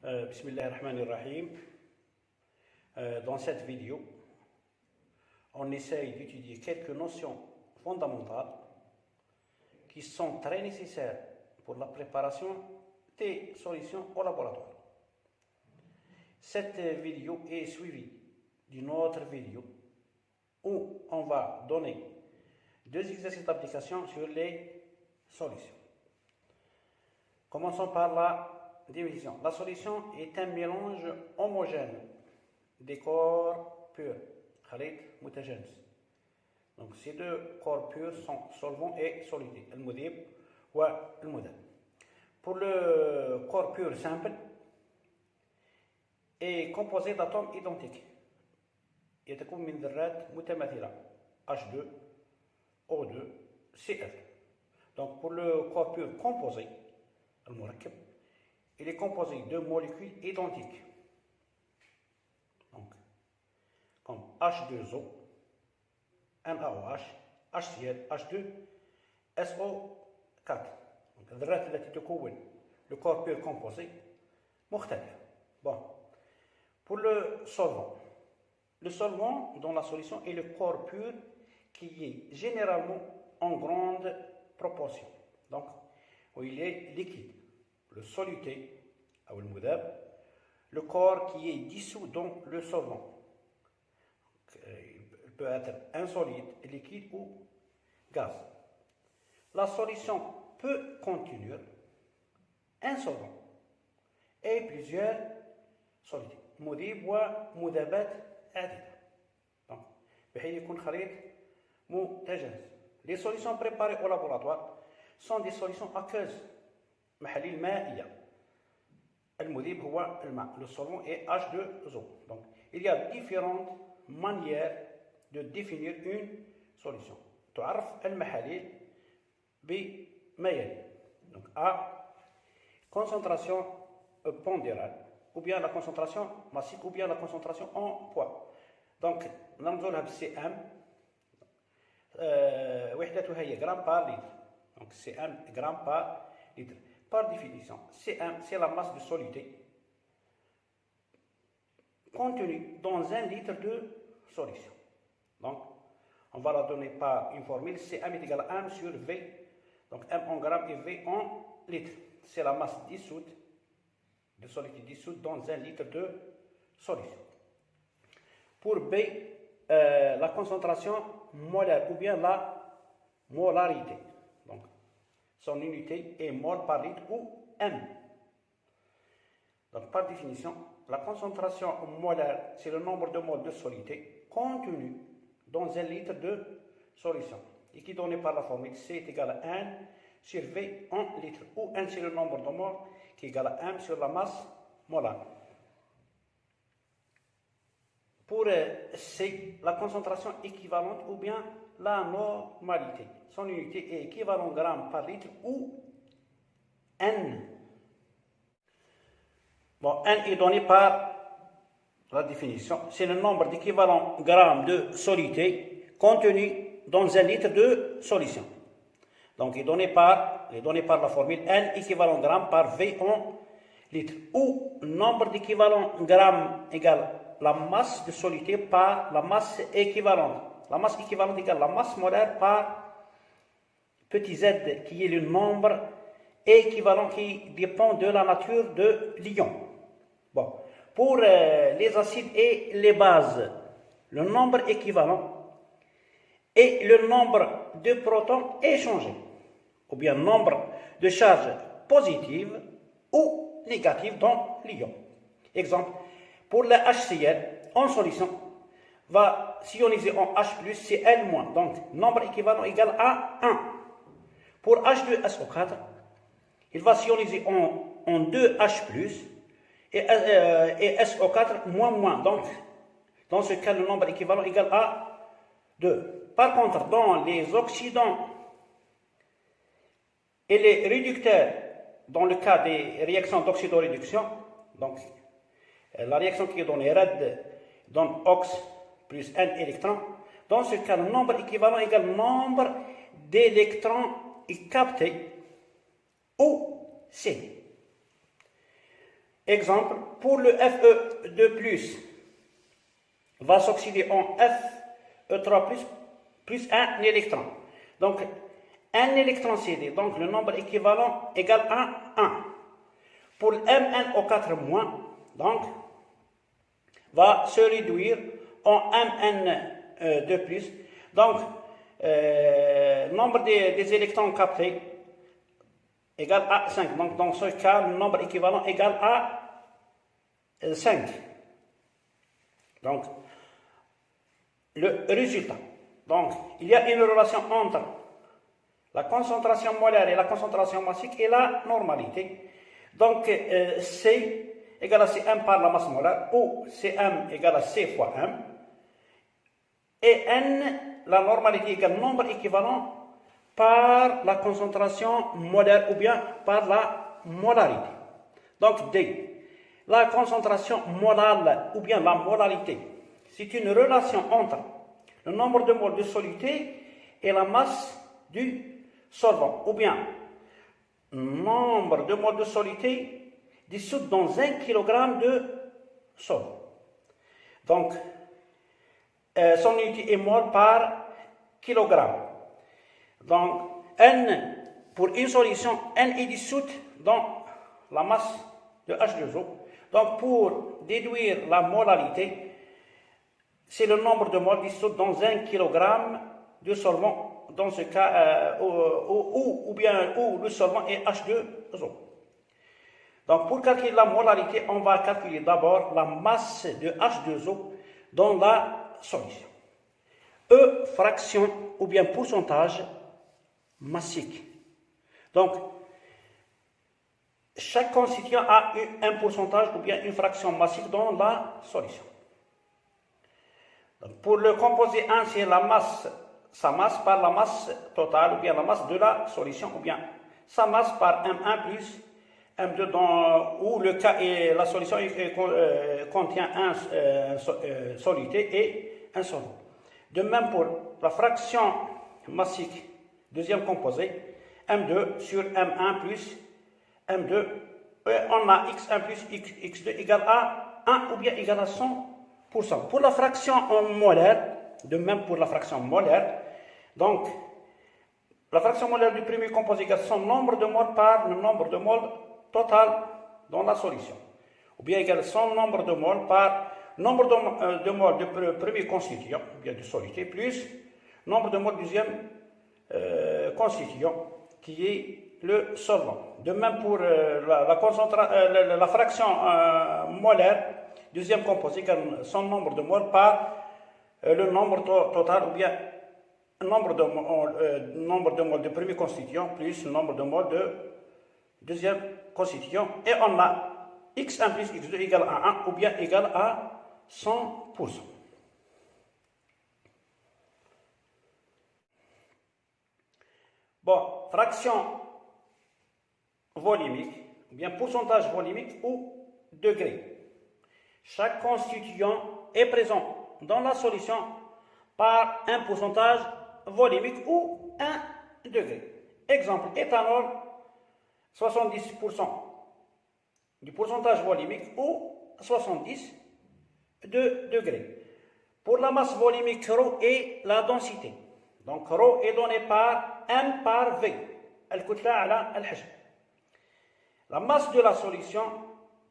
Bismillahirrahmanirrahim. Dans cette vidéo, on essaye d'étudier quelques notions fondamentales qui sont très nécessaires pour la préparation des solutions au laboratoire. Cette vidéo est suivie d'une autre vidéo où on va donner deux exercices d'application sur les solutions. Commençons par la division. La solution est un mélange homogène des corps purs, khalit mutajanis. Donc ces deux corps purs sont solvants et solides, le mudib ou le mudab. Pour le corps pur simple, est composé d'atomes identiques. يتكون من ذرات متماثلة H2, O2, Cl. Donc pour le corps pur composé, المركب, il est composé de molécules identiques. Donc, comme H2O, NaOH, HCl, H2, SO4. Donc, الذرات التي تكون le corps pur composé مختلف. Bon. Pour le solvant dans la solution est le corps pur qui est généralement en grande proportion. Donc, où il est liquide. Le soluté, ou le mudab, le corps qui est dissous dans le solvant. Il peut être insolide, liquide ou gaz. La solution peut contenir un solvant et plusieurs solides. مذيب ومذابات عديدة. Donc, بحيث يكون خليط متجانس. Les solutions préparées au laboratoire sont des solutions aqueuses. محاليل مائية. المذيب هو الماء. Le solvant est H2O. Donc, il y a différentes manières de définir une solution. تعرف المحاليل بما يلي. Donc, A, concentration pondérale, ou bien la concentration massique, ou bien la concentration en poids. Donc, نرمزوا لها بالCm. وحدتها هي gramme par litre. Donc, Cm gramme par litre. Par définition, Cm, c'est la masse de soluté contenue dans un litre de solution. Donc, on va la donner par une formule. Cm est égal à M sur V. Donc, M en grammes et V en litres. C'est la masse dissoute de soluté dissoute dans un litre de solution. Pour B, la concentration molaire ou bien la molarité. Donc, son unité est mol par litre ou M. Donc, par définition, la concentration molaire, c'est le nombre de moles de soluté contenu dans un litre de solution et qui est donné par la formule C est égal à N sur V en litres, où N c'est le nombre de moles qui est égal à M sur la masse molaire. Pour C, la concentration équivalente ou bien la normalité. Son unité est équivalent gramme par litre ou N. Bon, N est donné par la définition. C'est le nombre d'équivalents grammes de soluté contenu dans un litre de solution. Donc, il est donné par la formule N équivalent gramme par V en litre. Ou nombre d'équivalents grammes égale la masse de soluté par la masse équivalente. La masse équivalente égale la masse molaire par petit z qui est le nombre équivalent qui dépend de la nature de l'ion. Bon. Pour les acides et les bases, le nombre équivalent et le nombre de protons est changé, ou bien nombre de charges positives ou négatives dans l'ion. Exemple, pour le HCl en solution, va s'ioniser en H+, Cl-. Donc, nombre équivalent égal à 1. Pour H2SO4, il va s'ioniser en 2H+, et SO4-. Donc, dans ce cas, le nombre équivalent égal à 2. Par contre, dans les oxydants et les réducteurs, dans le cas des réactions d'oxydoréduction, donc la réaction qui est donnée RAD donne OX plus N électrons. Dans ce cas, le nombre équivalent égale nombre d'électrons captés ou C. Exemple, pour le Fe2+, va s'oxyder en Fe3+, plus un électron. Donc, un électron cédé, donc le nombre équivalent égale à 1. Pour le MnO4-, donc, va se réduire en Mn2+. Donc, nombre des électrons captés égale à 5. Donc, dans ce cas, le nombre équivalent égale à 5. Donc, le résultat. Donc, il y a une relation entre la concentration molaire et la concentration massique et la normalité. Donc, C égale à Cm par la masse molaire, ou Cm égale à C fois M. Et N, la normalité égale nombre équivalent par la concentration molaire ou bien par la molarité. Donc, D, la concentration molale ou bien la molarité, c'est une relation entre le nombre de moles de soluté et la masse du solvant, ou bien nombre de moles de soluté dissoutes dans 1 kg de solvant. Donc, son unité est mol par kilogramme. Donc, N, pour une solution, N est dissoute dans la masse de H2O. Donc, pour déduire la molarité, c'est le nombre de moles dissoutes dans 1 kg de solvant, dans ce cas, où le solvant est H2O. Donc, pour calculer la molarité, on va calculer d'abord la masse de H2O dans la solution. E, fraction ou bien pourcentage massique. Donc, chaque constituant a un pourcentage ou bien une fraction massique dans la solution. Donc, pour le composé 1, c'est la masse, sa masse par la masse totale ou bien la masse de la solution ou bien sa masse par M1 plus M2 où le cas est la solution contient un soluté et un solvant. De même pour la fraction massique, deuxième composé, M2 sur M1 plus M2, on a X1 plus X2 égale à 1 ou bien égal à 100%. Pour la fraction molaire, de même pour la fraction molaire, donc la fraction molaire du premier composé égale son nombre de moles par le nombre de moles total dans la solution, ou bien égale son nombre de moles par nombre de moles du premier constituant, bien de soluté, plus nombre de moles du deuxième constituant, qui est le solvant. De même pour la fraction molaire, deuxième composé, égale son nombre de moles par le nombre total, ou bien nombre de moles du premier constituant, plus le nombre de moles de deuxième constituant. Et on a X1 plus X2 égale à 1 ou bien égal à 100%. Bon, fraction volumique, ou bien pourcentage volumique ou degré. Chaque constituant est présent dans la solution par un pourcentage volumique ou un degré. Exemple, éthanol, 70% du pourcentage volumique ou 70 degrés. Pour la masse volumique, ρ est la densité. Donc, ρ est donné par M par V. الكتلة على الحجم. La masse de la solution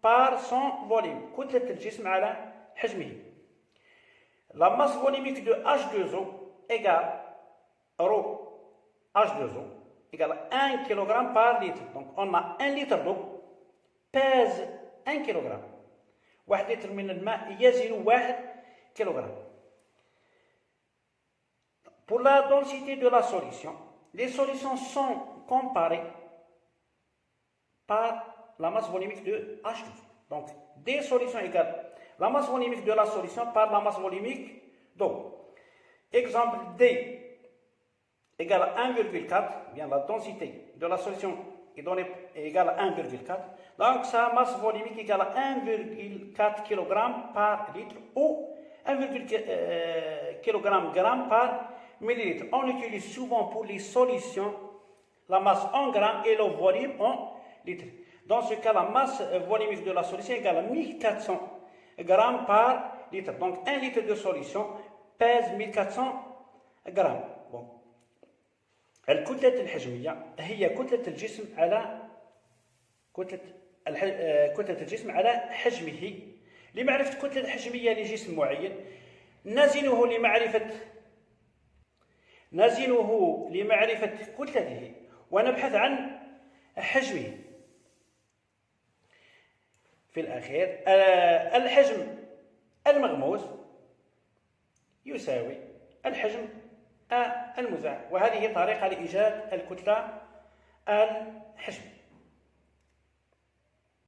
par son volume. كتلة الجسم على حجمه. La masse volumique de H2O égale ρ H2O égale 1 kg par litre. Donc, on a 1 litre d'eau pèse 1 kg. 1 litre من الماء يزن 1 kg. Pour la densité de la solution, les solutions sont comparées par la masse volumique de H2O. Donc, des solutions égales la masse volumique de la solution par la masse volumique d'eau. Exemple D égale à 1,4, bien la densité de la solution est donnée égale à 1,4. Donc, sa masse volumique égale à 1,4 kg par litre ou 1,4 kg par millilitre. On utilise souvent pour les solutions la masse en grammes et le volume en litres. Dans ce cas, la masse volumique de la solution est égale à 1400 grammes par litre. Donc 1 litre de solution pèse 1400 grammes. Bon. الكتلة الحجمية هي كتلة الجسم على كتلة الجسم على حجمه. لمعرفة الكتلة الحجمية لجسم معين نزنه لمعرفة كتلته ونبحث عن حجمه. في الأخير الحجم المغموس يساوي الحجم المزاح، وهذه طريقة لإيجاد الكتلة الحجمية.